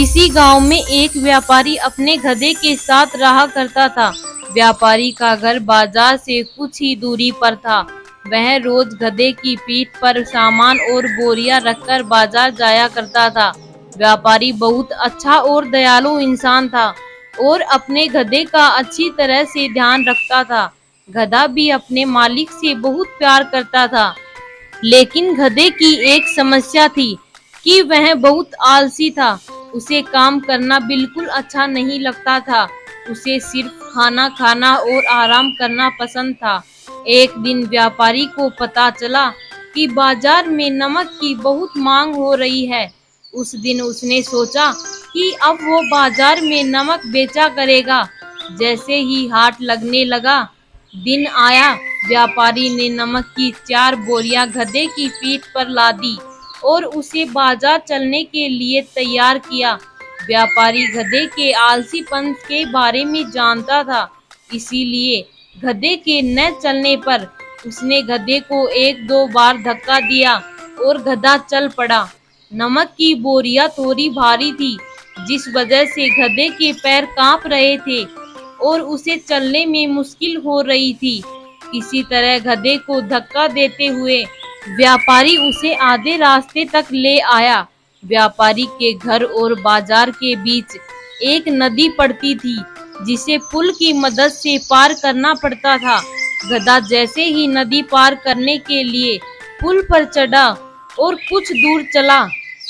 किसी गांव में एक व्यापारी अपने गधे के साथ रहा करता था। व्यापारी का घर बाजार से कुछ ही दूरी पर था। वह रोज गधे की पीठ पर सामान और बोरियां रखकर बाजार जाया करता था। व्यापारी बहुत अच्छा और दयालु इंसान था और अपने गधे का अच्छी तरह से ध्यान रखता था। गधा भी अपने मालिक से बहुत प्यार करता था, लेकिन गधे की एक समस्या थी कि वह बहुत आलसी था। उसे काम करना बिल्कुल अच्छा नहीं लगता था। उसे सिर्फ खाना खाना और आराम करना पसंद था। एक दिन व्यापारी को पता चला कि बाजार में नमक की बहुत मांग हो रही है। उस दिन उसने सोचा कि अब वो बाजार में नमक बेचा करेगा। जैसे ही हाट लगने लगा, दिन आया, व्यापारी ने नमक की 4 बोरियां गधे की पीठ पर लादी और उसे बाजार चलने के लिए तैयार किया। व्यापारी गधे के आलसीपन के बारे में जानता था, इसीलिए गधे के न चलने पर उसने गधे को 1-2 बार धक्का दिया और गधा चल पड़ा। नमक की बोरियां थोड़ी भारी थी, जिस वजह से गधे के पैर कांप रहे थे और उसे चलने में मुश्किल हो रही थी। किसी तरह गधे को धक्का देते हुए व्यापारी उसे आधे रास्ते तक ले आया। व्यापारी के घर और बाजार के बीच एक नदी पड़ती थी, जिसे पुल की मदद से पार करना पड़ता था। गधा जैसे ही नदी पार करने के लिए पुल पर चढ़ा और कुछ दूर चला,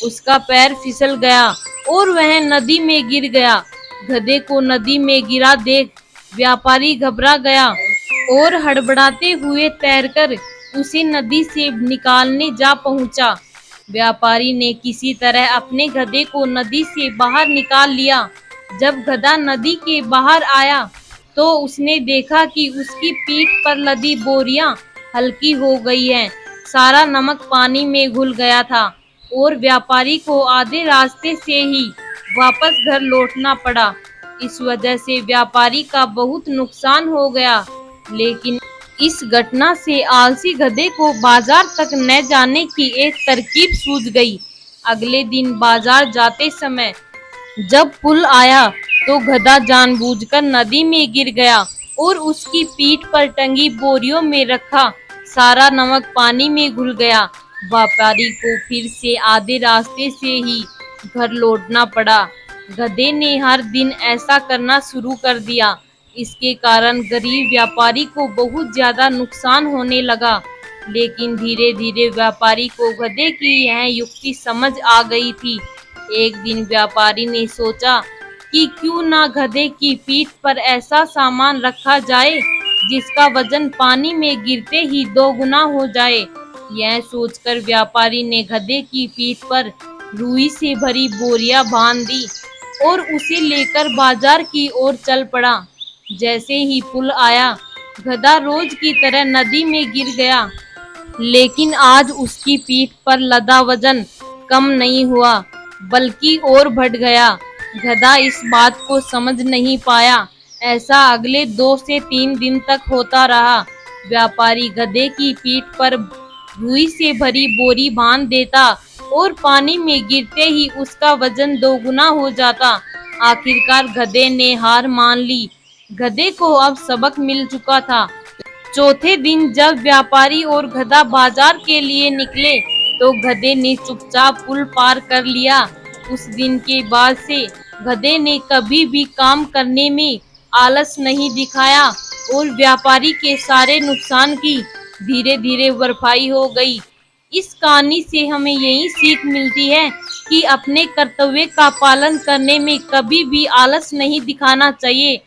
उसका पैर फिसल गया और वह नदी में गिर गया। गधे को नदी में गिरा देख व्यापारी घबरा गया और हड़बड़ाते हुए तैरकर उसे नदी से निकालने जा पहुंचा। व्यापारी ने किसी तरह अपने गधे को नदी से बाहर निकाल लिया। जब गधा नदी के बाहर आया तो उसने देखा कि उसकी पीठ पर लदी बोरियां हल्की हो गई हैं। सारा नमक पानी में घुल गया था और व्यापारी को आधे रास्ते से ही वापस घर लौटना पड़ा। इस वजह से व्यापारी का बहुत नुकसान हो गया, लेकिन इस घटना से आलसी गधे को बाजार तक न जाने की एक तरकीब सूझ गई। अगले दिन बाजार जाते समय जब पुल आया तो गधा जानबूझकर नदी में गिर गया और उसकी पीठ पर टंगी बोरियों में रखा सारा नमक पानी में घुल गया। व्यापारी को फिर से आधे रास्ते से ही घर लौटना पड़ा। गधे ने हर दिन ऐसा करना शुरू कर दिया। इसके कारण गरीब व्यापारी को बहुत ज्यादा नुकसान होने लगा, लेकिन धीरे धीरे व्यापारी को गधे की यह युक्ति समझ आ गई थी। एक दिन व्यापारी ने सोचा कि क्यों ना गधे की पीठ पर ऐसा सामान रखा जाए जिसका वजन पानी में गिरते ही 2 गुना हो जाए। यह सोचकर व्यापारी ने गधे की पीठ पर रुई से भरी बोरियां बांध दी और उसे लेकर बाजार की ओर चल पड़ा। जैसे ही पुल आया, गधा रोज की तरह नदी में गिर गया, लेकिन आज उसकी पीठ पर लदा वजन कम नहीं हुआ, बल्कि और बढ़ गया। गधा इस बात को समझ नहीं पाया। ऐसा अगले 2 से 3 दिन तक होता रहा। व्यापारी गधे की पीठ पर रुई से भरी बोरी बांध देता और पानी में गिरते ही उसका वजन 2 गुना हो जाता। आखिरकार गधे ने हार मान ली। गधे को अब सबक मिल चुका था। चौथे दिन जब व्यापारी और गधा बाजार के लिए निकले तो गधे ने चुपचाप पुल पार कर लिया। उस दिन के बाद से गधे ने कभी भी काम करने में आलस नहीं दिखाया और व्यापारी के सारे नुकसान की धीरे धीरे भरपाई हो गई। इस कहानी से हमें यही सीख मिलती है कि अपने कर्तव्य का पालन करने में कभी भी आलस नहीं दिखाना चाहिए।